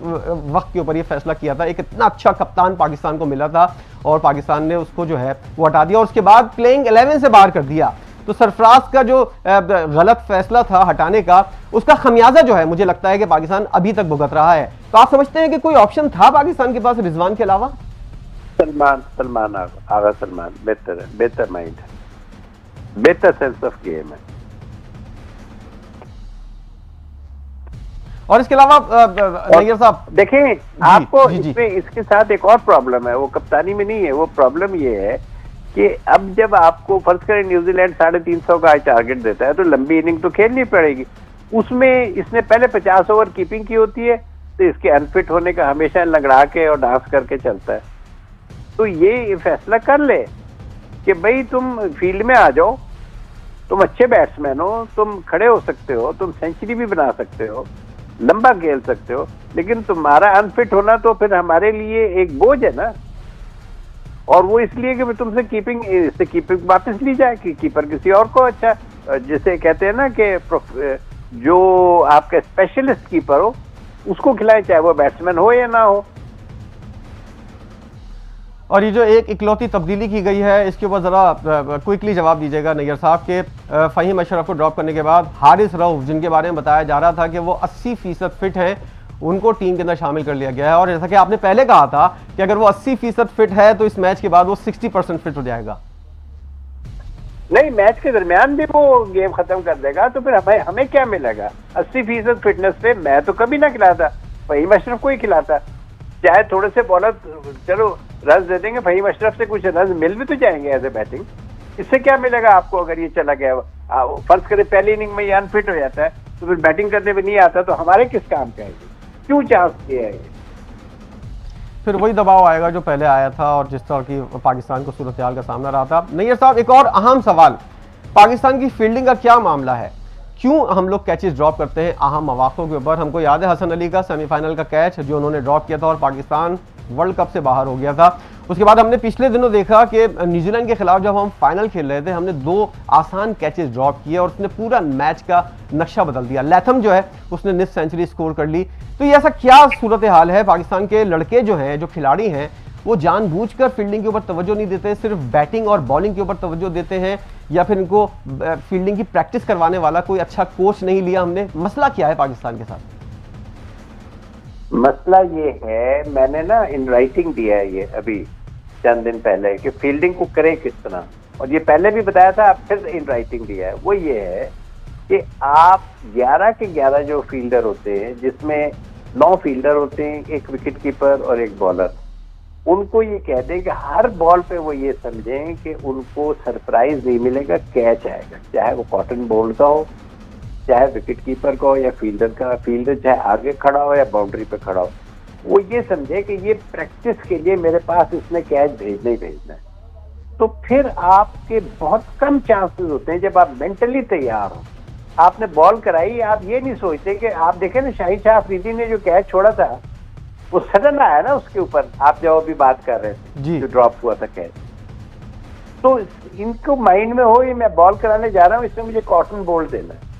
वक्त के ऊपर ये फैसला किया था। एक इतना अच्छा कप्तान पाकिस्तान को मिला था और पाकिस्तान ने उसको जो है वो हटा दिया और उसके बाद प्लेइंग 11 से बाहर कर दिया। तो सरफराज का जो गलत फैसला था हटाने का, उसका खमियाजा जो है मुझे लगता है कि पाकिस्तान अभी तक भुगत रहा है। तो आप समझते हैं कि कोई ऑप्शन था पाकिस्तान के पास रिजवान के अलावा? सलमान आगा सलमान बेहतर है, बेहतर माइंड है, बेहतर सेंस ऑफ गेम है। और इसके अलावा नैयर साहब देखें, आपको इसमें इसके साथ एक और प्रॉब्लम है, वो कप्तानी में नहीं है। वो प्रॉब्लम ये है कि अब जब आपको फर्ज करें न्यूजीलैंड 350 का टारगेट देता है तो लंबी इनिंग तो खेलनी पड़ेगी। उसमें इसने पहले 50 ओवर कीपिंग की होती है, तो इसके अनफिट होने का हमेशा लंगड़ा के और डांस करके चलता है। तो ये फैसला कर ले कि भाई तुम फील्ड में आ जाओ, तुम अच्छे बैट्समैन हो, तुम खड़े हो सकते हो, तुम सेंचुरी भी बना सकते हो, लंबा खेल सकते हो, लेकिन तुम्हारा अनफिट होना तो फिर हमारे लिए एक बोझ है ना। और वो इसलिए कि तुमसे कीपिंग वापस ली जाए कि कीपर किसी और को, अच्छा जिसे कहते हैं ना कि जो आपका स्पेशलिस्ट कीपर हो उसको खिलाए, चाहे वो बैट्समैन हो या ना हो। और ये जो एक इकलौती तब्दीली की गई है, इसके ऊपर ज़रा क्विकली जवाब दीजिएगा नैयर साहब के फ़हीम अशरफ को ड्रॉप करने के बाद हारिस रऊफ, जिनके बारे में बताया जा रहा था कि वो 80% फिट हैं, उनको टीम के अंदर शामिल कर लिया गया है। और जैसा कि आपने पहले कहा था कि अगर वो 80% फिट है तो इस मैच के बाद वो 60% फिट हो जाएगा। नहीं, मैच के दरमियान भी वो गेम खत्म कर देगा, तो फिर हमें क्या मिलेगा? 80% फिटनेस पे मैं तो कभी ना खिलाता, फ़हीम अशरफ को ही खिलाता। चाहे थोड़े से बॉलर चलो रन दे देंगे, फ़हीम अशरफ से कुछ रन मिल भी तो जाएंगे एज ए बैटिंग। इससे क्या मिलेगा आपको अगर ये चला गया? फर्ज करें पहली इनिंग में ये अनफिट हो जाता है तो फिर बैटिंग करने में नहीं आता, तो हमारे किस काम का है? क्यों चांस किया है? फिर वही दबाव आएगा जो पहले आया था और जिस तरह की पाकिस्तान को सूरत हाल का सामना रहा था। नैयर साहब, एक और अहम सवाल, पाकिस्तान की फील्डिंग का क्या मामला है? क्यों हम लोग कैचेस ड्रॉप करते हैं अहम मौक़ों के ऊपर? हमको याद है हसन अली का सेमीफाइनल का कैच जो उन्होंने ड्रॉप किया था और पाकिस्तान वर्ल्ड कप से बाहर हो गया था। उसके बाद हमने पिछले दिनों देखा कि न्यूजीलैंड के खिलाफ जब हम फाइनल खेल रहे थे, हमने 2 आसान कैचेस ड्रॉप किए और उसने पूरा मैच का नक्शा बदल दिया। लैथम जो है उसने निस सेंचुरी स्कोर कर ली। तो ये ऐसा क्या सूरत हाल है? पाकिस्तान के लड़के जो हैं, जो खिलाड़ी हैं, वो जानबूझकर फील्डिंग के ऊपर तवज्जो नहीं देते, सिर्फ बैटिंग और बॉलिंग के ऊपर तवज्जो देते हैं, या फिर इनको फील्डिंग की प्रैक्टिस करवाने वाला कोई अच्छा कोच नहीं लिया हमने? मसला क्या है पाकिस्तान के साथ? मसला ये है, मैंने ना इन राइटिंग दिया है ये अभी चंद दिन पहले कि फील्डिंग को करें किस तरह, और ये पहले भी बताया था, अब फिर इन राइटिंग दिया है। वो ये है कि आप 11 के 11 जो फील्डर होते हैं, जिसमें 9 फील्डर होते हैं, एक विकेट कीपर और एक बॉलर, उनको ये कह दें कि हर बॉल पे वो ये समझें कि उनको सरप्राइज नहीं मिलेगा, कैच आएगा, चाहे वो कॉटन बोल्ड का हो, चाहे विकेट कीपर का हो या फील्डर का। फील्डर चाहे आगे खड़ा हो या बाउंड्री पे खड़ा हो, वो ये समझे कि ये प्रैक्टिस के लिए मेरे पास इसने कैच भेजना ही भेजना है। तो फिर आपके बहुत कम चांसेस होते हैं जब आप मेंटली तैयार हो। आपने बॉल कराई, आप ये नहीं सोचते कि आप देखें ना शाहिद शाह अफरीदी ने जो कैच छोड़ा था वो सडन आया ना उसके ऊपर, आप जो अभी बात कर रहे थे, जो ड्रॉप हुआ था कैच। तो इनको माइंड में हो ये मैं बॉल कराने जा रहा हूँ, इसमें मुझे कॉटन बोल्ड देना है।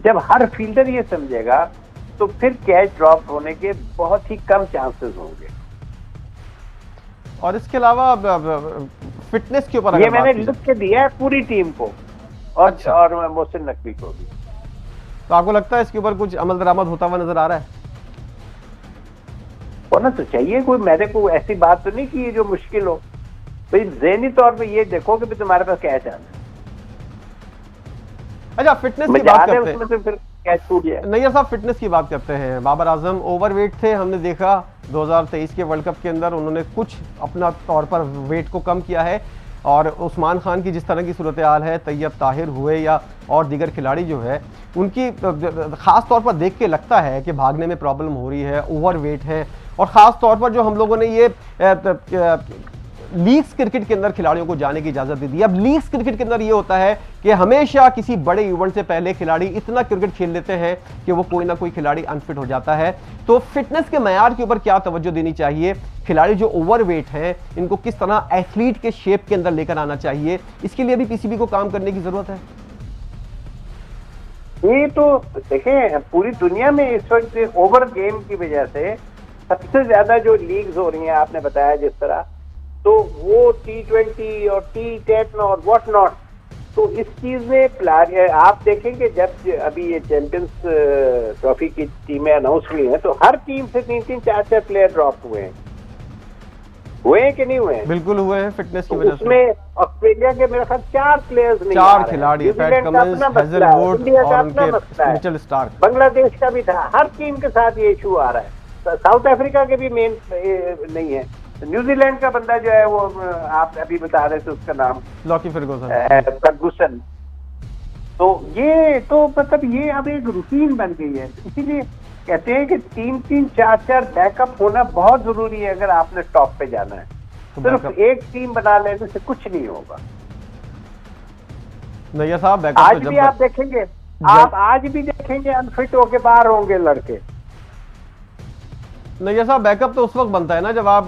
जब हर फील्डर ये समझेगा तो फिर कैच ड्रॉप होने के बहुत ही कम चांसेस होंगे। और इसके अलावा फिटनेस के ऊपर ये मैंने लिख के दिया है पूरी टीम को और अच्छा। और मोहसिन नकवी को भी। तो आपको लगता है इसके ऊपर कुछ अमल दरामद होता हुआ नजर आ रहा है? होना तो चाहिए, कोई मेरे को ऐसी बात तो नहीं कि जो मुश्किल हो भाई, ज़हनी तौर पे ये देखो कि तुम्हारे पास कैच आना है। अच्छा, फिटनेस की बात करते हैं, तो फिर कैच टूट गया। नैयर साहब फिटनेस की बात करते हैं। बाबर आजम ओवरवेट थे, हमने देखा 2023 के वर्ल्ड कप के अंदर उन्होंने कुछ अपना तौर पर वेट को कम किया है, और उस्मान खान की जिस तरह की सूरत हाल है, तैयब ताहिर हुए या और दीगर खिलाड़ी जो है, उनकी ख़ास तौर पर देख के लगता है कि भागने में प्रॉब्लम हो रही है, ओवरवेट है। और ख़ास तौर पर जो हम लोगों ने ये लीग्स क्रिकेट के अंदर खिलाड़ियों को जाने की इजाज़त दे दी। अब लीग्स क्रिकेट के अंदर ये होता है कि हमेशा किसी बड़े इवेंट से पहले खिलाड़ी इतना क्रिकेट खेल लेते हैं कि वो कोई ना कोई खिलाड़ी अनफिट हो जाता है। तो फिटनेस के मयार के ऊपर क्या तवज्जो देनी चाहिए? खिलाड़ी जो ओवरवेट हैं, इनको किस तरह एथलीट के शेप के अंदर लेकर आना चाहिए? इसके लिए भी पीसीबी को काम करने की ज़रूरत है। ये तो देखें, पूरी दुनिया में इस वक्त ओवर गेम की वजह से सबसे ज्यादा जो लीग्स हो रही हैं, आपने बताया जिस तरह, तो वो T20 और T10 और व्हाट नॉट। तो इस चीज में आप देखेंगे जब अभी ये चैंपियंस ट्रॉफी की टीमें अनाउंस हुई हैं, तो हर टीम से 3-3, 4-4 प्लेयर ड्रॉप हुए हैं कि नहीं हुए हैं? बिल्कुल हुए हैं, फिटनेस की तो वजह से। उसमें ऑस्ट्रेलिया के मेरे ख्याल 4 प्लेयर्स नहीं, 4 खिलाड़ी, पैट कमिंस, हेजलवुड और उनके मिचेल स्टार्क। बांग्लादेश का भी था। हर टीम के साथ ये इशू आ रहा है। साउथ अफ्रीका के भी मेन नहीं है। न्यूजीलैंड का बंदा जो है वो आप अभी बता रहे थे उसका नाम लॉकी फर्गूसन। तो ये तो मतलब ये अब एक रूटीन बन गई है। इसीलिए कहते हैं कि 3-3, 4-4 बैकअप होना बहुत जरूरी है अगर आपने टॉप पे जाना है। तो सिर्फ एक टीम बना लेने से कुछ नहीं होगा। नैयर साहब, बैकअप आज भी आप देखेंगे, आप आज भी देखेंगे अनफिट होके बाहर होंगे लड़के। नैयर साहब, बैकअप तो उस वक्त बनता है ना जब आप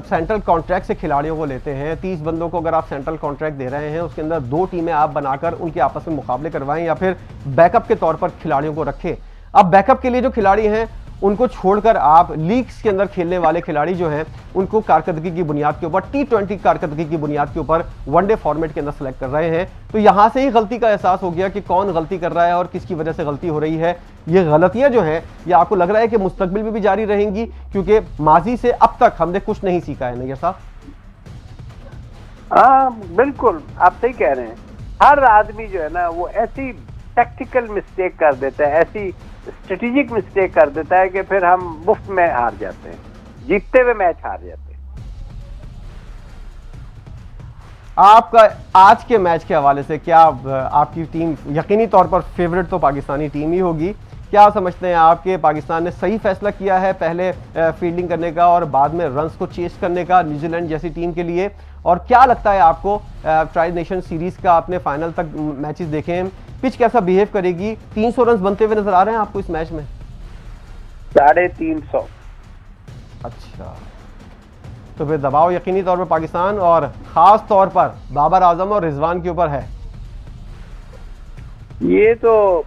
सेंट्रल कॉन्ट्रैक्ट से खिलाड़ियों को लेते हैं। 30 बंदों को अगर आप सेंट्रल कॉन्ट्रैक्ट दे रहे हैं, उसके अंदर 2 टीमें आप बनाकर उनके आपस में मुकाबले करवाएं, या फिर बैकअप के तौर पर खिलाड़ियों को रखें। अब बैकअप के लिए जो खिलाड़ी हैं उनको छोड़कर आप लीग्स के अंदर खेलने वाले खिलाड़ी जो हैं उनको कारकर्दगी की बुनियाद के ऊपर, T20 कारकर्दगी की बुनियाद के ऊपर वनडे फॉर्मेट के अंदर सेलेक्ट कर रहे हैं। तो यहां से ही गलती का एहसास हो गया कि कौन गलती कर रहा है और किसकी वजह से गलती हो रही है। ये गलतियां जो हैं ये आपको लग रहा है कि मुस्तकबिल में भी जारी रहेंगी, क्योंकि माजी से अब तक हमने कुछ नहीं सीखा है नैयर साहब। हाँ बिल्कुल, आप सही कह रहे हैं। हर आदमी जो है ना वो ऐसी टैक्टिकल मिस्टेक कर देता है, ऐसी स्ट्रेटेजिक मिस्टेक कर देता है कि फिर हम मुफ्त में हार जाते हैं, जीतते हुए मैच हार जाते हैं। आपका आज के मैच के हवाले से क्या आपकी टीम, यकीनी तौर पर फेवरेट तो पाकिस्तानी टीम ही होगी, क्या समझते हैं आपके पाकिस्तान ने सही फैसला किया है पहले फील्डिंग करने का और बाद में रन्स को चेस करने का न्यूजीलैंड जैसी टीम के लिए? और क्या लगता है आपको ट्राई नेशन सीरीज का आपने फाइनल तक मैचेस देखे हैं, पिच कैसा बिहेव करेगी? 300 रन बनते हुए नजर आ रहे हैं आपको इस मैच में? 350। अच्छा, तो फिर दबाव यकीनी तौर पर पाकिस्तान और खास तौर पर बाबर आजम और रिजवान के ऊपर है। ये तो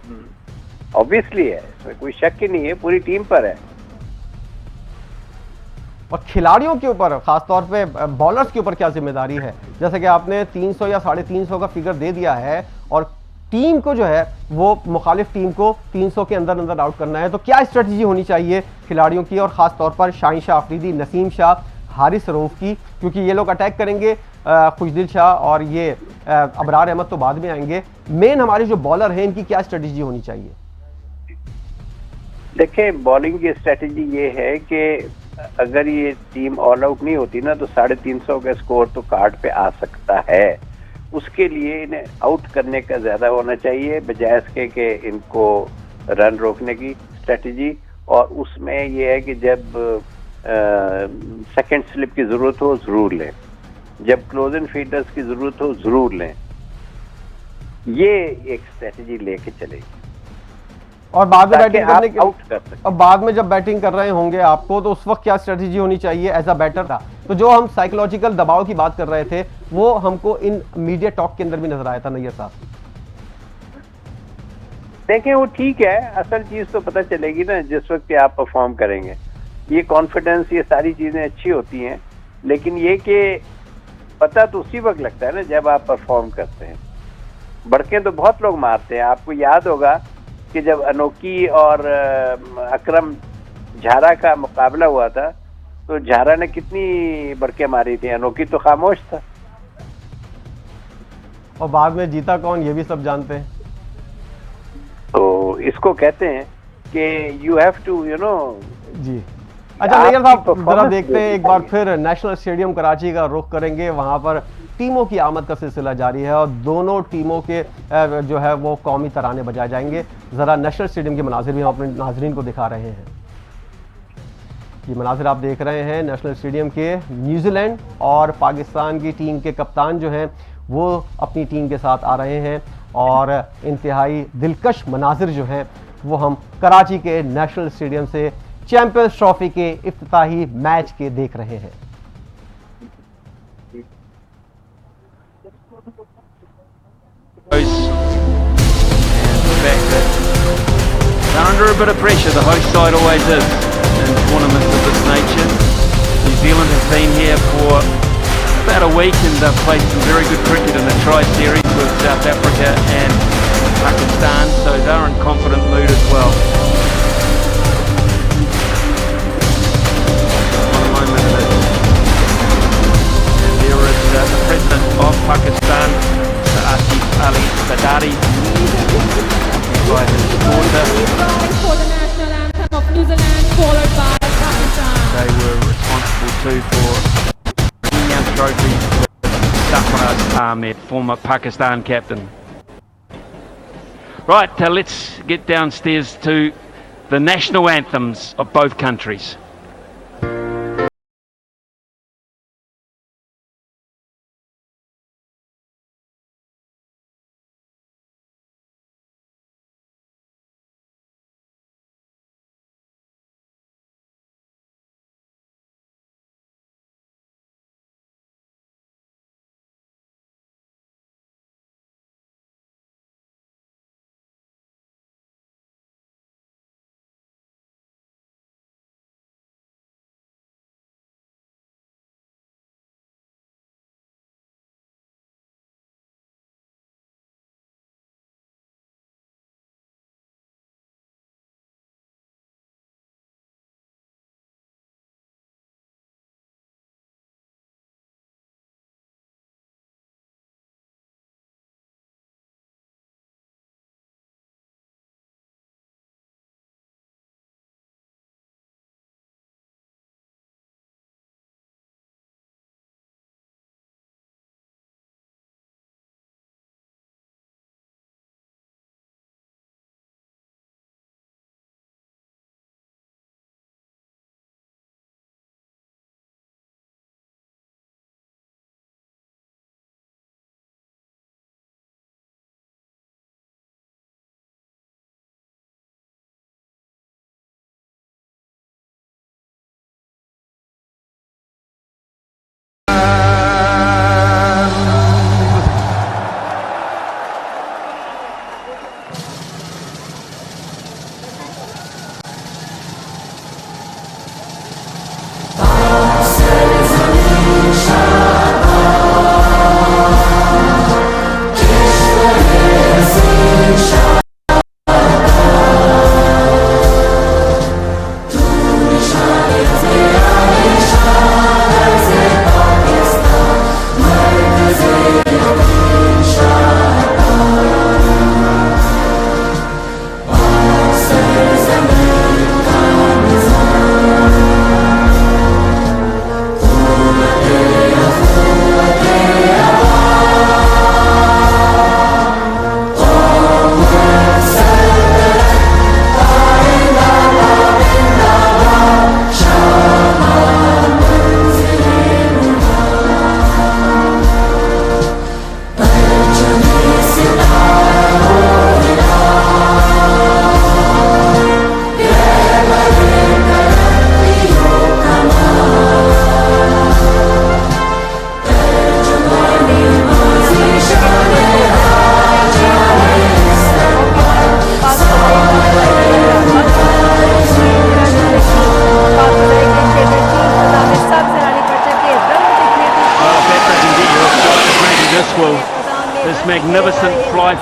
ऑब्वियसली है, इसमें कोई शक ही नहीं है, पूरी टीम पर है। और खिलाड़ियों के ऊपर, खासतौर पे बॉलर्स के ऊपर क्या जिम्मेदारी है? जैसे कि आपने 300 या 350 का फिगर दे दिया है और टीम को जो है वो मुखालिफ टीम को 300 के अंदर अंदर आउट करना है, तो क्या स्ट्रेटजी होनी चाहिए खिलाड़ियों की और खासतौर पर शाहीन शाह अफरीदी, नसीम शाह, हारिस रऊफ की? क्योंकि ये लोग अटैक करेंगे, खुशदिल शाह और ये अबरार अहमद तो बाद में आएंगे। मेन हमारे जो बॉलर हैं इनकी क्या स्ट्रेटजी होनी चाहिए? देखें, बॉलिंग की स्ट्रेटजी ये है कि अगर ये टीम ऑल आउट नहीं होती ना तो 350 का स्कोर तो कार्ड पे आ सकता है। उसके लिए इन्हें आउट करने का ज्यादा होना चाहिए बजाय इसके कि इनको रन रोकने की स्ट्रेटजी। और उसमें यह है कि जब सेकंड स्लिप की जरूरत हो जरूर लें, जब क्लोज इन फील्डर्स की जरूरत हो जरूर लें। ये एक स्ट्रेटजी लेके चलेगी और बाद में बैटिंग करने के आउट कर सकते। अब बाद में जब बैटिंग कर रहे होंगे आपको, तो उस वक्त क्या स्ट्रेटजी होनी चाहिए एज अ बैटर था? तो जो हम साइकोलॉजिकल दबाव की बात कर रहे थे वो हमको इन मीडिया टॉक के अंदर भी नजर आया था नैयर साहब। देखें, वो ठीक है, असल चीज तो पता चलेगी ना जिस वक्त आप परफॉर्म करेंगे। ये कॉन्फिडेंस, ये सारी चीजें अच्छी होती हैं, लेकिन ये कि पता तो उसी वक्त लगता है ना जब आप परफॉर्म करते हैं। बड़के तो बहुत लोग मारते हैं। आपको याद होगा कि जब अनोखी और अकरम झारा का मुकाबला हुआ था तो झारा ने कितनी बड़के मारी थी, अनोखी तो खामोश था। और बाद में जीता कौन, ये भी सब जानते हैं। तो इसको कहते हैं कि यू हैव टू जी। अच्छा नैयर साहब, जरा देखते हैं एक बार फिर नेशनल स्टेडियम कराची का रुख करेंगे। वहां पर टीमों की आमद का सिलसिला जारी है और दोनों टीमों के जो है वो कौमी तराने बजाए जाएंगे। जरा नेशनल स्टेडियम के मनाजिर भी हम अपने नाजरीन को दिखा रहे हैं। ये मनाजिर आप देख रहे हैं नेशनल स्टेडियम के। न्यूजीलैंड और पाकिस्तान की टीम के कप्तान जो हैं वो अपनी टीम के साथ आ रहे हैं और इंतहाई दिलकश मनाजिर जो हैं वो हम कराची के नेशनल स्टेडियम से चैंपियंस ट्रॉफी के इफ्तिताही मैच के देख रहे हैं। They're under a bit of pressure, the host side always is in tournaments of this nature. New Zealand have been here for about a week and they've played some very good cricket in the tri-series with South Africa and Pakistan, so they're in confident mood as well. What a moment it is. And there is the President of Pakistan, Asif Ali Zardari, by his daughter. For the national anthem of New Zealand, followed by Pakistan. They were responsible too for bringing out trophies with Sarfaraz Ahmed, former Pakistan captain. Right, let's get downstairs to the national anthems of both countries.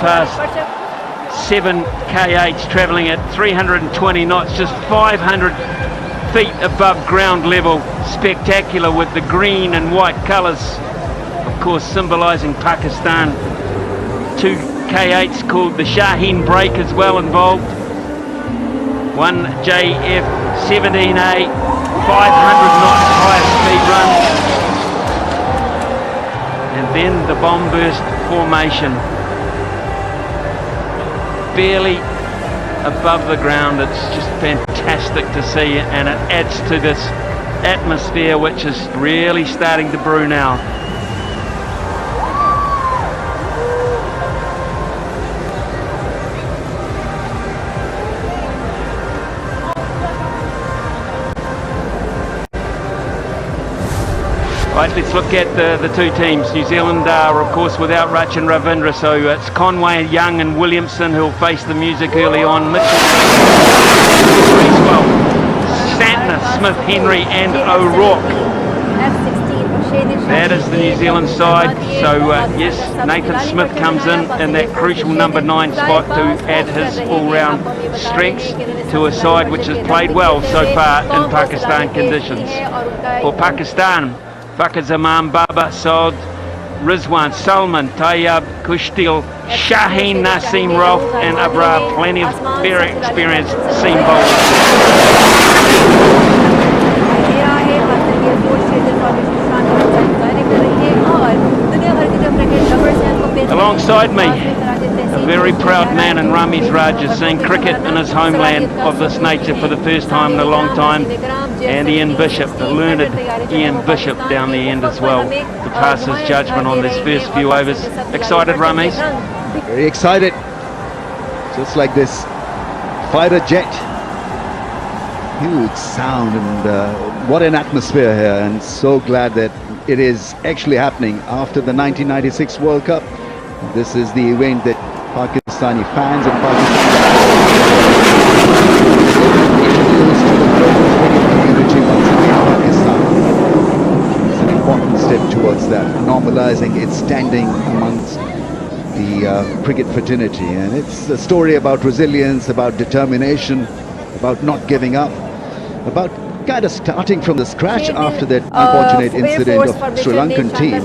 past 7 K8s travelling at 320 knots, just 500 feet above ground level. Spectacular with the green and white colours, of course symbolising Pakistan. 2 K8s called the Shaheen Break as well involved. 1 JF-17A, 500 knots higher speed run. And then the bomb burst formation. Barely above the ground. It's just fantastic to see, and it adds to this atmosphere which is really starting to brew now. Right, let's look at the two teams. New Zealand are, of course, without Rachin Ravindra, so it's Conway, Young and Williamson who'll face the music early on. Mitchell, Breezewell, Santner, Smith, Henry and O'Rourke. That is the New Zealand side. So, yes, Nathan Smith comes in that crucial number 9 spot to add his all-round strengths to a side which has played well so far in Pakistan conditions. For Pakistan, Fakhar Zaman, Baba Saud, Rizwan, Salman, Tayyab, Kushtil, Shaheen, Naseem, Rauf and Abrar. Plenty of very experienced seam bowlers. Alongside me, a very proud man in Ramiz Raja, seeing cricket in his homeland of this nature for the first time in a long time, and Ian Bishop, the learned Ian Bishop down the end as well, to pass his judgment on this first few overs. Excited, Ramiz? Very excited. Just like this fighter jet. Huge sound, and what an atmosphere here, and so glad that it is actually happening after the 1996 World Cup. This is the event that Pakistani fans and Pakistan. It's an important step towards that, normalizing its standing amongst the cricket fraternity, and it's a story about resilience, about determination, about not giving up, about kind of starting from the scratch after that unfortunate incident of Sri Lankan team.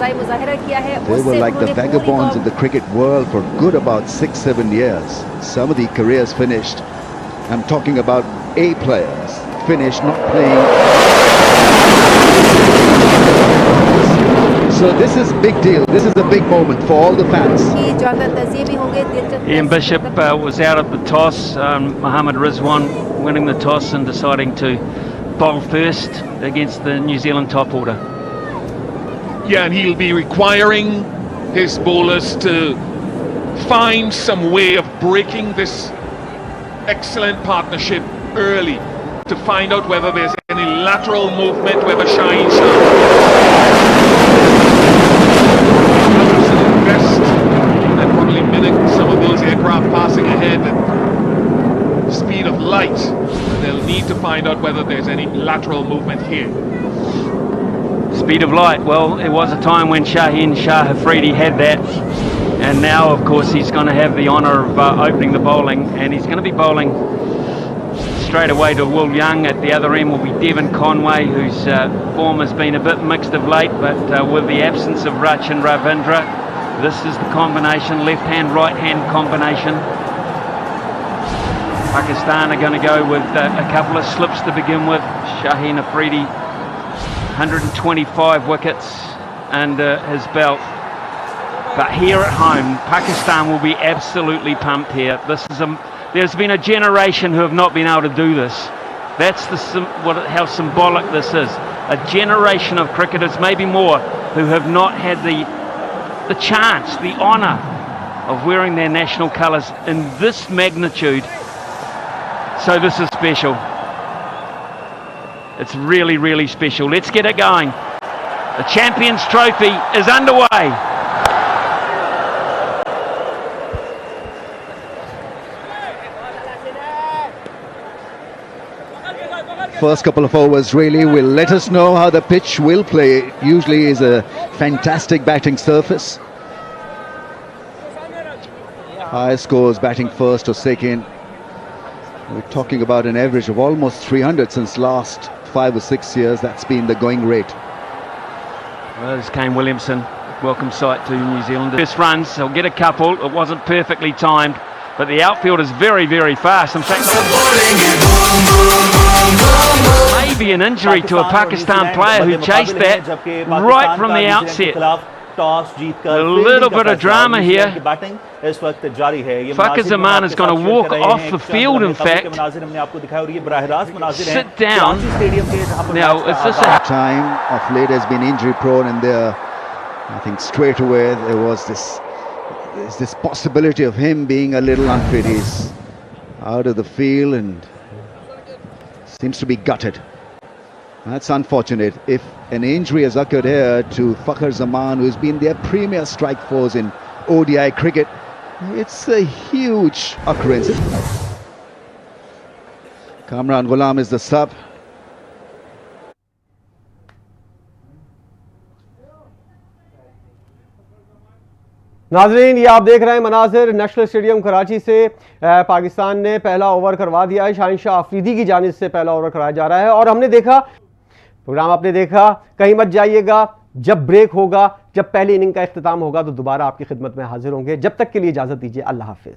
They were like the vagabonds of the cricket world for good about 6-7 years. Some of the careers finished. I'm talking about A players finished, not playing. So this is a big deal. This is a big moment for all the fans. Ian Bishop was out at the toss. Mohammad Rizwan winning the toss and deciding to bowl first against the New Zealand top order. Yeah, and he'll be requiring his bowlers to find some way of breaking this excellent partnership early, to find out whether there's any lateral movement, whether Shaheen Shah best and probably mimic some of those aircraft passing ahead at speed of light. They'll need to find out whether there's any lateral movement here. Speed of light, well, it was a time when Shaheen Shah Afridi had that, and now of course he's going to have the honour of opening the bowling, and he's going to be bowling straight away to Will Young. At the other end will be Devon Conway, whose form has been a bit mixed of late, but with the absence of Rachin Ravindra, this is the combination, left hand, right hand combination. Pakistan are going to go with a couple of slips to begin with. Shaheen Afridi, 125 wickets under his belt. But here at home, Pakistan will be absolutely pumped here. There's been a generation who have not been able to do this. That's how symbolic this is. A generation of cricketers, maybe more, who have not had the chance, the honour of wearing their national colours in this magnitude. So this is special. It's really, really special. Let's get it going. The Champions Trophy is underway. First couple of overs really will let us know how the pitch will play. It usually is a fantastic batting surface. high scores batting first or second. We're talking about an average of almost 300 since last 5 or 6 years. That's been the going rate. Well, there's Kane Williamson. Welcome sight to New Zealand. First runs, they'll get a couple. It wasn't perfectly timed, but the outfield is very, very fast. In fact, maybe an injury to a Pakistan player who chased that right from the outset. A little bit of drama here. Fakhar Zaman is going to walk off the field, in fact. Sit down. Now, is this a... Time of late has been injury prone, and there, I think straight away there was this possibility of him being a little unfit. He's out of the field and seems to be gutted. That's unfortunate. If an injury has occurred here to Fakhar Zaman, who's been their premier strike force in ODI cricket, it's a huge occurrence. Kamran Ghulam is the sub. नाजरीन, ये आप देख रहे हैं मनाजिर national stadium Karachi से। पाकिस्तान ने पहला over करवा दिया है। शाहिनशाह अफरीदी की जानिब से पहला ओवर करवाया जा रहा है और हमने देखा, प्रोग्राम आपने देखा। कहीं मत जाइएगा, जब ब्रेक होगा, जब पहली इनिंग का इख्तिताम होगा तो दोबारा आपकी खिदमत में हाजिर होंगे। जब तक के लिए इजाज़त दीजिए, अल्लाह हाफिज़।